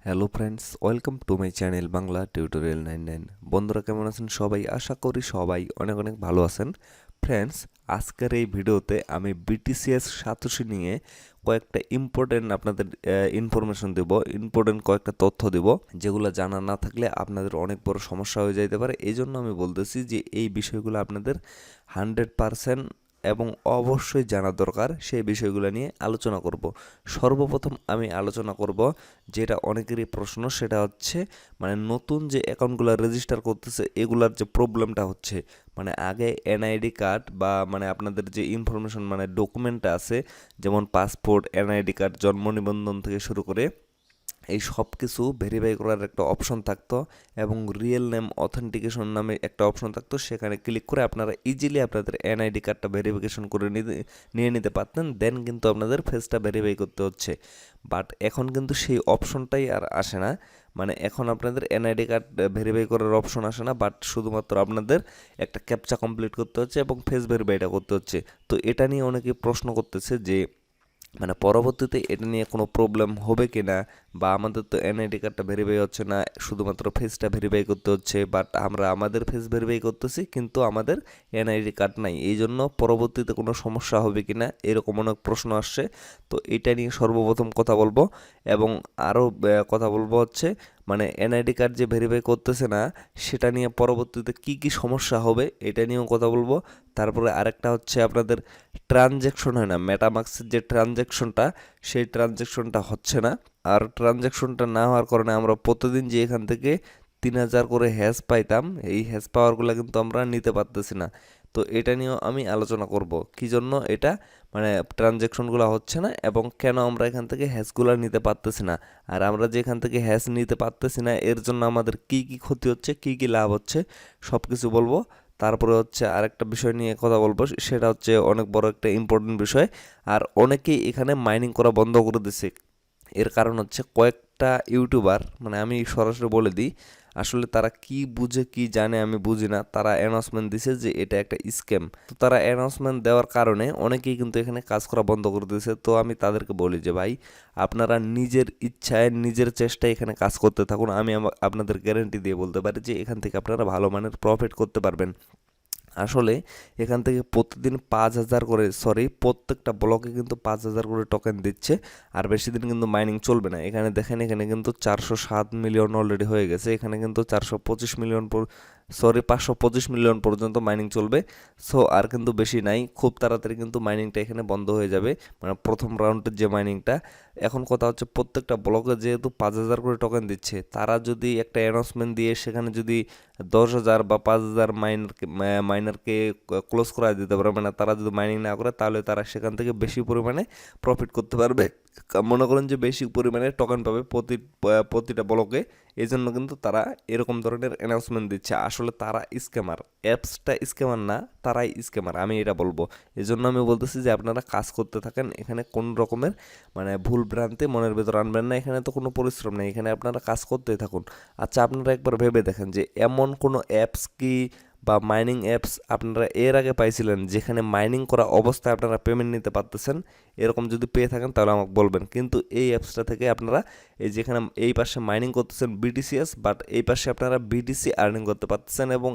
Hello friends, welcome to my channel Bangla tutorial 99। বন্ধুরা কেমন আছেন সবাই? আশা করি সবাই অনেক অনেক ভালো আছেন। ফ্রেন্ডস, আজকের এই ভিডিওতে আমি বিটিসিএস সাতোশি নিয়ে কয়েকটা ইম্পর্টেন্ট আপনাদের ইনফরমেশন দেব, ইম্পর্টেন্ট কয়েকটা তথ্য দেব, যেগুলো জানা না থাকলে আপনাদের অনেক বড় সমস্যা হয়ে যাইতে পারে। এই জন্য আমি বলতেছি যে এই বিষয়গুলো আপনাদের 100% এবং অবশ্যই জানা দরকার। সেই বিষয়গুলো নিয়ে আলোচনা করব। সর্বপ্রথম আমি আলোচনা করব যেটা অনেকেরই প্রশ্ন, সেটা হচ্ছে নতুন যে অ্যাকাউন্টগুলো রেজিস্টার করতেছে এগুলার যে প্রবলেমটা হচ্ছে। আগে এনআইডি কার্ড বা আপনাদের যে ইনফরমেশন ডকুমেন্টটা আছে, যেমন পাসপোর্ট, এনআইডি কার্ড, জন্ম নিবন্ধন থেকে শুরু করে এই সব কিছু ভেরিফাই করার একটা অপশন থাকতো এবং রিয়েল নেম অথেন্টিকেশন নামে একটা অপশন থাকতো। সেখানে ক্লিক করে আপনারা ইজিলি আপনাদের এনআইডি কার্ডটা ভেরিফিকেশন করে নিয়ে নিতে পারতেন। দেন কিন্তু আপনাদের ফেসটা ভেরিফাই করতে হচ্ছে। বাট এখন কিন্তু সেই অপশনটাই আর আসে না। এখন আপনাদের এনআইডি কার্ড ভেরিফাই করার অপশন আসে না, বাট শুধুমাত্র আপনাদের একটা ক্যাপচা কমপ্লিট করতে হচ্ছে এবং ফেস ভেরিফাইটা করতে হচ্ছে। তো এটা নিয়ে অনেকে প্রশ্ন করতেছে যে পরবর্তীতে এটা নিয়ে কোনো প্রবলেম হবে কি না, বা আমাদের তো এনআইডি কার্ডটা ভেরিফাই হচ্ছে না, শুধুমাত্র ফেসটা ভেরিফাই করতে হচ্ছে, বাট আমরা আমাদের ফেস ভেরিফাই করতেছি কিন্তু আমাদের এনআইডি কার্ড নাই, এই জন্য পরবর্তীতে কোনো সমস্যা হবে কি না, এরকম অনেক প্রশ্ন আসছে। তো এটা নিয়ে সর্বপ্রথম কথা বলবো এবং আরও কথা বলবো হচ্ছে এনআইডি কার্ড যে ভেরিফাই করতেছে না সেটা নিয়ে পরবর্তীতে কি কি সমস্যা হবে এটা নিয়েও কথা বলবো। তারপরে আরেকটা হচ্ছে আপনাদের ট্রানজ্যাকশন হয় না, মেটামাক্সের যে ট্রানজ্যাকশনটা, সেই ট্রানজ্যাকশনটা হচ্ছে না। আর ট্রানজ্যাকশনটা না হওয়ার কারণে আমরা প্রতিদিন যে এখান থেকে 3000 করে হ্যাশ পাইতাম, এই হ্যাশ পাওয়ারগুলো কিন্তু আমরা নিতে পারতেছি না। তো এটা নিয়েও আমি আলোচনা করব কী জন্য এটা ট্রানজ্যাকশনগুলো হচ্ছে না এবং কেন আমরা এখান থেকে হ্যাশগুলো নিতে পারতেছি না। আর আমরা যে এখান থেকে হ্যাশ নিতে পারতেছি না এর জন্য আমাদের কি কি ক্ষতি হচ্ছে, কি কি লাভ হচ্ছে, সব কিছু বলবো। তারপরে হচ্ছে আরেকটা বিষয় নিয়ে কথা বলবো, সেটা হচ্ছে অনেক বড় একটা ইম্পর্টেন্ট বিষয়। আর অনেকেই এখানে মাইনিং করা বন্ধ করে দিছে। এর কারণ হচ্ছে কয়েকটা ইউটিউবার, আমি সরাসরি বলে দিই, আসলে তারা কি বুঝে কি জানে আমি বুঝি না, তারা অ্যানাউন্সমেন্ট দিছে যে এটা একটা স্ক্যাম। তো তারা অ্যানাউন্সমেন্ট দেওয়ার কারণে অনেকেই কিন্তু এখানে কাজ করা বন্ধ করে দিয়েছে। তো আমি তাদেরকে বলি যে ভাই, আপনারা নিজের ইচ্ছায় নিজের চেষ্টায় এখানে কাজ করতে থাকুন। আমি আপনাদের গ্যারেন্টি দিয়ে বলতে পারি যে এখান থেকে আপনারা ভালো মানের প্রফিট করতে পারবেন। আসলে এখান থেকে প্রতিদিন 5000 করে, প্রত্যেকটা ব্লকে কিন্তু 5000 করে টোকেন দিচ্ছে। আর বেশি দিন কিন্তু মাইনিং চলবে না। এখানে দেখেন, এখানে কিন্তু 407 মিলিয়ন অলরেডি হয়ে গেছে। এখানে কিন্তু 525 মিলিয়ন পর্যন্ত মাইনিং চলবে। সো আর কিন্তু বেশি নাই, খুব তাড়াতাড়ি কিন্তু মাইনিংটা এখানে বন্ধ হয়ে যাবে, প্রথম রাউন্ডের যে মাইনিংটা। এখন কথা হচ্ছে প্রত্যেকটা ব্লকে যেহেতু 5000 করে টোকেন দিচ্ছে, তারা যদি একটা অ্যানাউন্সমেন্ট দিয়ে সেখানে যদি 10,000 বা 5,000 মাইনারকে ক্লোজ করা দিতে পারে, তারা যদি মাইনিং না করে, তাহলে তারা সেখান থেকে বেশি পরিমাণে প্রফিট করতে পারবে। মনে করেন যে বেশি পরিমাণে টোকেন পাবে প্রতিটা ব্লকে। এই জন্য কিন্তু তারা এরকম ধরনের অ্যানাউন্সমেন্ট দিচ্ছে। আসলে তারা স্ক্যামার, অ্যাপসটা স্ক্যামার না, তারাই স্ক্যামার, আমি এটা বলবো। এই জন্য আমি বলতেছি যে আপনারা কাজ করতে থাকেন, এখানে কোন রকমের ভুল ভ্রান্তি মনের ভেতর আনবেন না। এখানে তো কোনো পরিশ্রম নেই, এখানে আপনারা কাজ করতেই থাকুন। আচ্ছা, আপনারা একবার ভেবে দেখেন যে এমন কোনো অ্যাপস কি বা মাইনিং অ্যাপস আপনারা এর আগে পাইছিলেন যেখানে মাইনিং করা অবস্থায় আপনারা পেমেন্ট নিতে পারতেছেন? এরকম যদি পেয়ে থাকেন তাহলে আমাকে বলবেন। কিন্তু এই অ্যাপসটা থেকে আপনারা এই যেখানে এই পাশে মাইনিং করতেছেন বিটিসিএস, বাট এই পাশে আপনারা বিটিসি আর্নিং করতে পারতেছেন এবং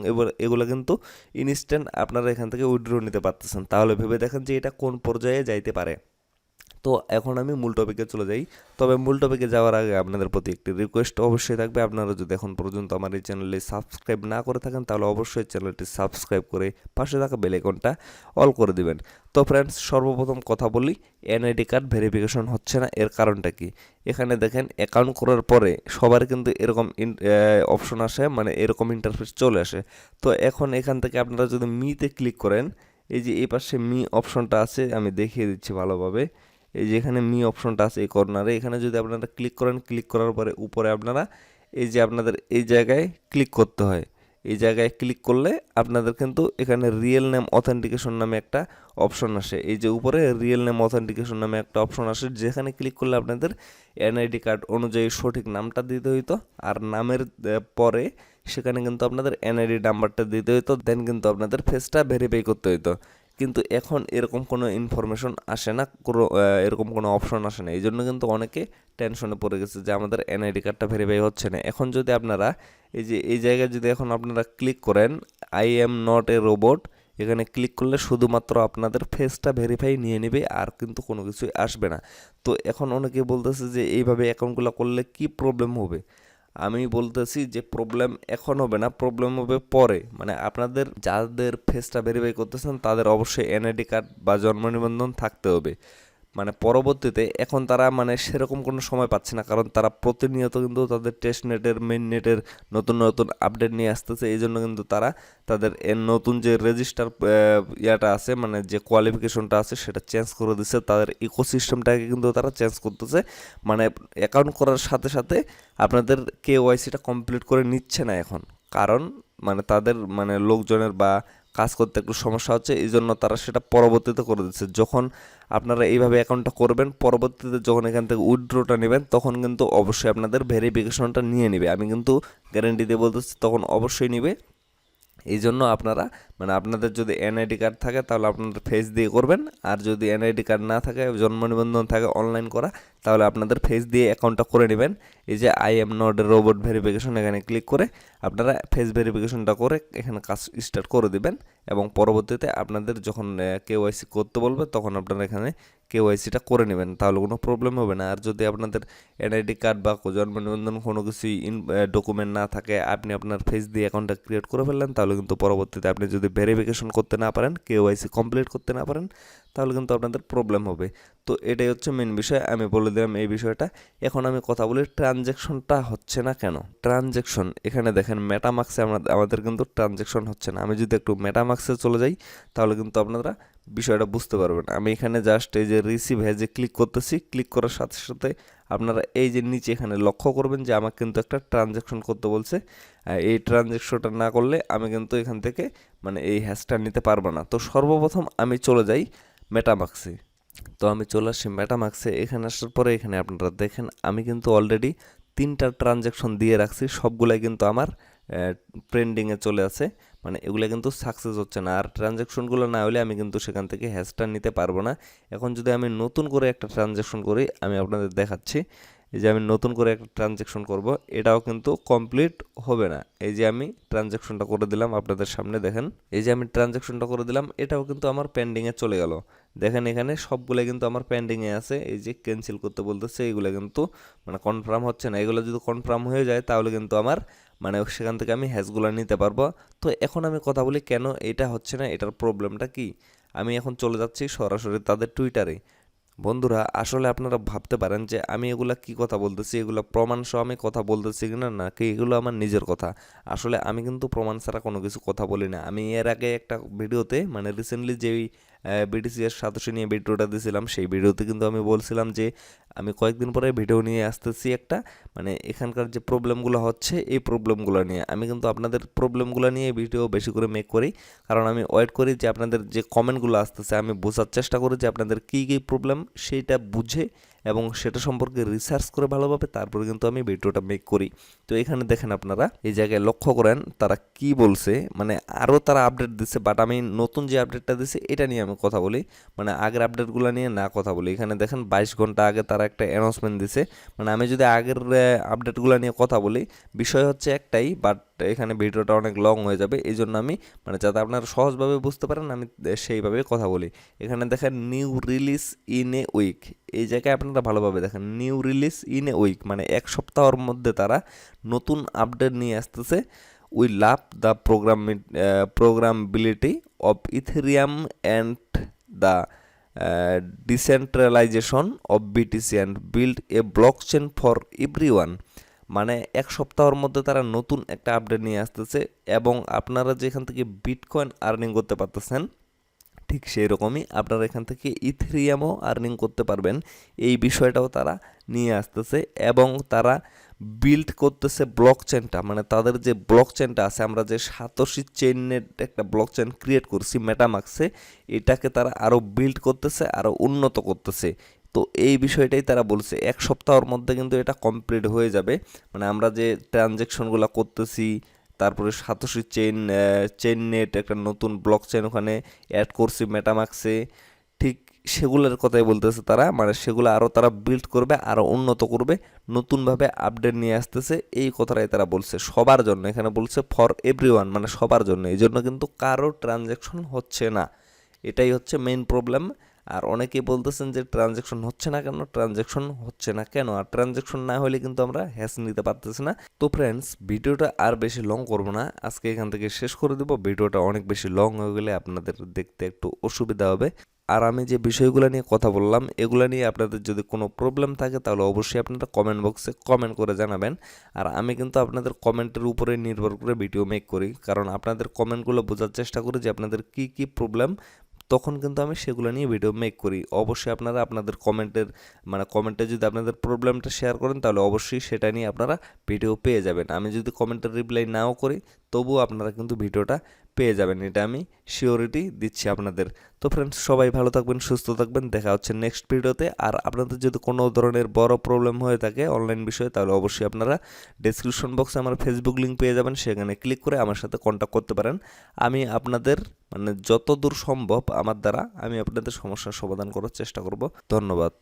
এগুলো কিন্তু ইনস্ট্যান্ট আপনারা এখান থেকে উইথড্র নিতে পারতেছেন। তাহলে ভেবে দেখেন যে এটা কোন পর্যায়ে যাইতে পারে। তো এখন আমি মূল টপিকে চলে যাই। তবে মূল টপিকে যাওয়ার আগে আপনাদের প্রতি একটি রিকোয়েস্ট অবশ্যই থাকবে। আপনারা যদি এখন পর্যন্ত আমার এই চ্যানেলে সাবস্ক্রাইব না করে থাকেন তাহলে অবশ্যই চ্যানেলটি সাবস্ক্রাইব করে পাশে থাকা বেল আইকনটা অল করে দিবেন। তো ফ্রেন্ডস, সর্বপ্রথম কথা বলি, এনআইডি কার্ড ভেরিফিকেশন হচ্ছে না, এর কারণটা কি? এখানে দেখেন, অ্যাকাউন্ট করার পরে সবার কিন্তু এরকম অপশন আসে, এরকম ইন্টারফেস চলে আসে। তো এখন এখান থেকে আপনারা যদি মিতে ক্লিক করেন, এই যে এই পাশে মি অপশনটা আছে, আমি দেখিয়ে দিচ্ছি ভালোভাবে। এই যে এখানে মি অপশনটা আছে এই কর্নারে, এখানে যদি আপনারা ক্লিক করেন, ক্লিক করার পরে উপরে আপনারা এই যে আপনাদের এই জায়গায় ক্লিক করতে হয়। এই জায়গায় ক্লিক করলে আপনাদের কিন্তু এখানে রিয়েল নেম অথেন্টিকেশন নামে একটা অপশন আসে। এই যে উপরে রিয়েল নেম অথেন্টিকেশন নামে একটা অপশন আসে, যেখানে ক্লিক করলে আপনাদের এনআইডি কার্ড অনুযায়ী সঠিক নামটা দিতে হইতো, আর নামের পরে সেখানে কিন্তু আপনাদের এনআইডি নাম্বারটা দিতে হইতো, দেন কিন্তু আপনাদের ফেসটা ভেরিফাই করতে হইতো। কিন্তু এখন এরকম কোনো ইনফরমেশন আসে না, এরকম কোনো অপশন আসে না। এই জন্য কিন্তু অনেকে টেনশনে পড়ে গেছে যে আমাদের এনআইডি কার্ডটা ভেরিফাই হচ্ছে না। এখন যদি আপনারা এই জায়গায় যদি এখন আপনারা ক্লিক করেন I am not a robot, এখানে ক্লিক করলে শুধুমাত্র আপনাদের ফেসটা ভেরিফাই নিয়ে নেবে, আর কিন্তু কোনো কিছুই আসবে না। তো এখন অনেকে বলতেছে যে এইভাবে অ্যাকাউন্টগুলো করলে কি প্রবলেম হবে। আমি বলতেছি যে প্রবলেম এখন হবে না, প্রবলেম হবে পরে। মানে আপনাদের যাদের ফেসটা ভেরিফাই করতেছেন তাদের অবশ্যই এনআইডি কার্ড বা জন্ম নিবন্ধন থাকতে হবে। মানে পরবর্তীতে এখন তারা মানে সেরকম কোনো সময় পাচ্ছে না, কারণ তারা প্রতিনিয়ত কিন্তু তাদের টেস্ট নেটের মেইন নেটের নতুন নতুন আপডেট নিয়ে আসতেছে। এই জন্য কিন্তু তারা তাদের এর নতুন যে রেজিস্টার ইয়াটা আছে, মানে যে কোয়ালিফিকেশনটা আছে সেটা চেঞ্জ করে দিচ্ছে। তাদের ইকোসিস্টেমটাকে কিন্তু তারা চেঞ্জ করতেছে। মানে অ্যাকাউন্ট করার সাথে সাথে আপনাদের কেওয়াইসিটা কমপ্লিট করে নিচ্ছে না এখন, কারণ মানে তাদের মানে লোকজনের বা কাজ করতে একটু সমস্যা হচ্ছে, এই জন্য তারা সেটা পরবর্তীতে করে দিচ্ছে। যখন আপনারা এইভাবে অ্যাকাউন্টটা করবেন, পরবর্তীতে যখন এখান থেকে উইথড্রটা নেবেন তখন কিন্তু অবশ্যই আপনাদের ভেরিফিকেশনটা নিয়ে নেবে। আমি কিন্তু গ্যারেন্টি দিয়ে বলতেছি তখন অবশ্যই নেবে। এই জন্য আপনারা মানে আপনাদের যদি এনআইডি কার্ড থাকে তাহলে আপনাদের ফেস দিয়ে করবেন, আর যদি এনআইডি কার্ড না থাকে, জন্ম নিবন্ধন থাকে অনলাইন করা, তাহলে আপনাদের ফেস দিয়ে অ্যাকাউন্টটা করে নেবেন। এই যে I am not a robot verification, এখানে ক্লিক করে আপনারা ফেস ভেরিফিকেশনটা করে এখানে কাজ স্টার্ট করে দিবেন, এবং পরবর্তীতে আপনাদের যখন কেওয়াইসি করতে বলবে তখন আপনারা এখানে কেওয়াইসিটা করে নেবেন, তাহলে কোনো প্রবলেম হবে না। আর যদি আপনাদের এনআইডি কার্ড বা জন্ম নিবন্ধন কোনো কিছুই ডকুমেন্ট না থাকে, আপনি আপনার ফেস দিয়ে অ্যাকাউন্টটা ক্রিয়েট করে ফেললেন, তাহলে কিন্তু পরবর্তীতে আপনি যদি ভেরিফিকেশন করতে না পারেন, কেওয়াইসি কমপ্লিট করতে না পারেন, তাহলে কিন্তু আপনাদের প্রবলেম হবে। তো এটাই হচ্ছে মেন বিষয়, আমি বলে দিলাম এই বিষয়টা। এখন আমি কথা বলি ট্রানজ্যাকশনটা হচ্ছে না কেন। ট্রানজ্যাকশন এখানে দেখেন মেটামাক্সে আমাদের কিন্তু ট্রানজ্যাকশন হচ্ছে না। আমি যদি একটু মেটামাক্সে চলে যাই তাহলে কিন্তু আপনারা বিষয়টা বুঝতে পারবেন। আমি এখানে জাস্ট এই যে রিসিভ হ্যাজে ক্লিক করতেছি, ক্লিক করার সাথে সাথে আপনারা এই যে নিচে এখানে লক্ষ্য করবেন যে আমাকে কিন্তু একটা ট্রানজ্যাকশন করতে বলছে। এই ট্রানজ্যাকশনটা না করলে আমি কিন্তু এখান থেকে মানে এই হ্যাশটা নিতে পারবো না। তো সর্বপ্রথম আমি চলে যাই মেটামাক্সে। তো আমি চলে আসছি মেটামাক্সে। এখানে আসার পরে এখানে আপনারা দেখেন আমি কিন্তু অলরেডি 3টা ট্রানজ্যাকশন দিয়ে রাখছি, সবগুলাই কিন্তু আমার ট্রেন্ডিংয়ে চলে আছে। মানে এগুলো কিন্তু সাকসেস হচ্ছে না, আর ট্রানজ্যাকশনগুলো না হলে আমি কিন্তু সেখান থেকে হ্যাশটা নিতে পারবো না। এখন যদি আমি নতুন করে একটা ট্রানজ্যাকশন করি, আমি আপনাদের দেখাচ্ছি। এই যে আমি নতুন করে একটা ট্রানজ্যাকশন করব, এটাও কিন্তু কমপ্লিট হবে না। এই যে আমি ট্রানজ্যাকশনটা করে দিলাম আপনাদের সামনে দেখেন, এই যে আমি ট্রানজ্যাকশনটা করে দিলাম, এটাও কিন্তু আমার পেন্ডিংয়ে চলে গেল। দেখেন এখানে সবগুলো কিন্তু আমার পেন্ডিংয়ে আছে। এই যে ক্যান্সেল করতে বলতেছে, এগুলো কিন্তু মানে কনফার্ম হচ্ছে না। এগুলো যদি কনফার্ম হয়ে যায় তাহলে কিন্তু আমার মানে সেখান থেকে আমি হ্যাশগুলো নিতে পারবো। তো এখন আমি কথা বলি কেন এটা হচ্ছে না, এটার প্রবলেমটা কি। আমি এখন চলে যাচ্ছি সরাসরি তাদের টুইটারে। বন্ধুরা আসলে আপনারা ভাবতে পারেন যে আমি এগুলা কি কথা বলতেছি, এগুলো প্রমাণ সহ আমি কথা বলতেছি কিনা, নাকি এগুলো আমার নিজের কথা। আসলে আমি কিন্তু প্রমাণ ছাড়া কোনো কিছু কথা বলি না। আমি এর আগে একটা ভিডিওতে মানে রিসেন্টলি যেই বিটিসিএস সাতোশি নিয়ে ভিডিওটা দিয়েছিলাম, সেই ভিডিওতে কিন্তু আমি বলছিলাম যে আমি কয়েকদিন পরে ভিডিও নিয়ে আসতেছি একটা, মানে এখানকার যে প্রবলেমগুলো হচ্ছে এই প্রবলেমগুলো নিয়ে। আমি কিন্তু আপনাদের প্রবলেমগুলো নিয়ে ভিডিও বেশি করে মেক করি, কারণ আমি ওয়েট করি যে আপনাদের যে কমেন্টগুলো আসতেছে আমি বোঝার চেষ্টা করি যে আপনাদের কী কী প্রবলেম, সেইটা বুঝে এবং সেটা সম্পর্কে রিসার্চ করে ভালোভাবে তারপরে কিন্তু আমি ভিডিওটা মেক করি। তো এখানে দেখেন আপনারা এই জায়গায় লক্ষ্য করেন তারা কি বলছে, মানে আরও তারা আপডেট দিচ্ছে, বাট আমি নতুন যে আপডেটটা দিচ্ছে এটা নিয়ে আমি কথা বলি, মানে আগের আপডেটগুলো নিয়ে না কথা বলি। এখানে দেখেন 22 ঘন্টা আগে তারা একটা অ্যানাউন্সমেন্ট দিছে। মানে আমি যদি আগের আপডেটগুলো নিয়ে কথা বলি, বিষয় হচ্ছে একটাই, বাট এখানে ভিডিওটা অনেক লং হয়ে যাবে। এই জন্য আমি মানে যাতে আপনারা সহজভাবে বুঝতে পারেন আমি সেইভাবে কথা বলি। এখানে দেখেন new release in a week, এই জায়গায় আপনারা ভালোভাবে দেখেন new release in a week, মানে এক সপ্তাহের মধ্যে তারা নতুন আপডেট নিয়ে আসতেছে। We love the programmability of Ethereum and the decentralisation of BTC and build a blockchain for everyone. মানে এক সপ্তাহের মধ্যে তারা নতুন একটা আপডেট নিয়ে আসতেছে, এবং আপনারা যেখান থেকে বিটকয়েন আর্নিং করতে পারতেছেন ঠিক সেই রকমই আপনারা এখান থেকে ইথেরিয়ামও আর্নিং করতে পারবেন। এই বিষয়টাও তারা নিয়ে আসতেছে, এবং তারা বিল্ড করতেছে ব্লকচেনটা, মানে তাদের যে ব্লকচেনটা আছে, আমরা যে সাতোশি চেইনের একটা ব্লকচেন ক্রিয়েট করছি মেটামাক্সে, এটাকে তারা আরও বিল্ড করতেছে, আরও উন্নত করতেছে। তো এই বিষয়টাই তারা বলছে এক সপ্তাহের মধ্যে কিন্তু এটা কমপ্লিট হয়ে যাবে। মানে আমরা যে ট্রানজ্যাকশনগুলো করতেছি, তারপরে সাতোশি চেইন নেট একটা নতুন ব্লক চেইন ওখানে অ্যাড করছি মেটামাক্সে, ঠিক সেগুলোর কথাই বলতেছে তারা, মানে সেগুলো আরও তারা বিল্ড করবে, আরও উন্নত করবে, নতুনভাবে আপডেট নিয়ে আসতেছে, এই কথাটাই তারা বলছে সবার জন্য। এখানে বলছে ফর এভরিওয়ান, মানে সবার জন্য। এই জন্য কিন্তু কারো ট্রানজ্যাকশন হচ্ছে না, এটাই হচ্ছে মেইন প্রবলেম। আর অনেকেই বলতেছেন যে ট্রানজ্যাকশন হচ্ছে না কেন, ট্রানজ্যাকশন হচ্ছে না কেন, আর ট্রানজ্যাকশন না হলে কিন্তু আমরা হ্যাশ নিতে পারতেছি না। তো ফ্রেন্ডস, ভিডিওটা আর বেশি লং করব না, আজকে এখান থেকে শেষ করে দেবো। ভিডিওটা অনেক বেশি লং হয়ে গেলে আপনাদের দেখতে একটু অসুবিধা হবে। আর আমি যে বিষয়গুলো নিয়ে কথা বললাম, এগুলো নিয়ে আপনাদের যদি কোনো প্রবলেম থাকে তাহলে অবশ্যই আপনারা কমেন্ট বক্সে কমেন্ট করে জানাবেন। আর আমি কিন্তু আপনাদের কমেন্টের উপরে নির্ভর করে ভিডিও মেক করি, কারণ আপনাদের কমেন্টগুলো বোঝার চেষ্টা করি যে আপনাদের কী কী প্রবলেম, তখন কিন্তু আমি সেগুলো নিয়ে ভিডিও মেক করি। অবশ্যই আপনারা আপনাদের কমেন্টে যদি আপনাদের প্রবলেমটা শেয়ার করেন তাহলে অবশ্যই সেটা নিয়ে আপনারা ভিডিও পেয়ে যাবেন। আমি যদি কমেন্টের রিপ্লাই নাও করি তবুও আপনারা কিন্তু ভিডিওটা পেয়ে যাবেন, এটা আমি শিওরিটি দিচ্ছি আপনাদের। তো ফ্রেন্ডস, সবাই ভালো থাকবেন, সুস্থ থাকবেন, দেখা হচ্ছে নেক্সট ভিডিওতে। আর আপনাদের যদি কোনো ধরনের বড় প্রবলেম হয়ে থাকে অনলাইন বিষয়ে তাহলে অবশ্যই আপনারা ডেসক্রিপশন বক্সে আমার ফেসবুক লিঙ্ক পেয়ে যাবেন, সেখানে ক্লিক করে আমার সাথে কন্ট্যাক্ট করতে পারেন। আমি আপনাদের যতদূর সম্ভব আমার দ্বারা আমি আপনাদের সমস্যার সমাধান করার চেষ্টা করব। ধন্যবাদ।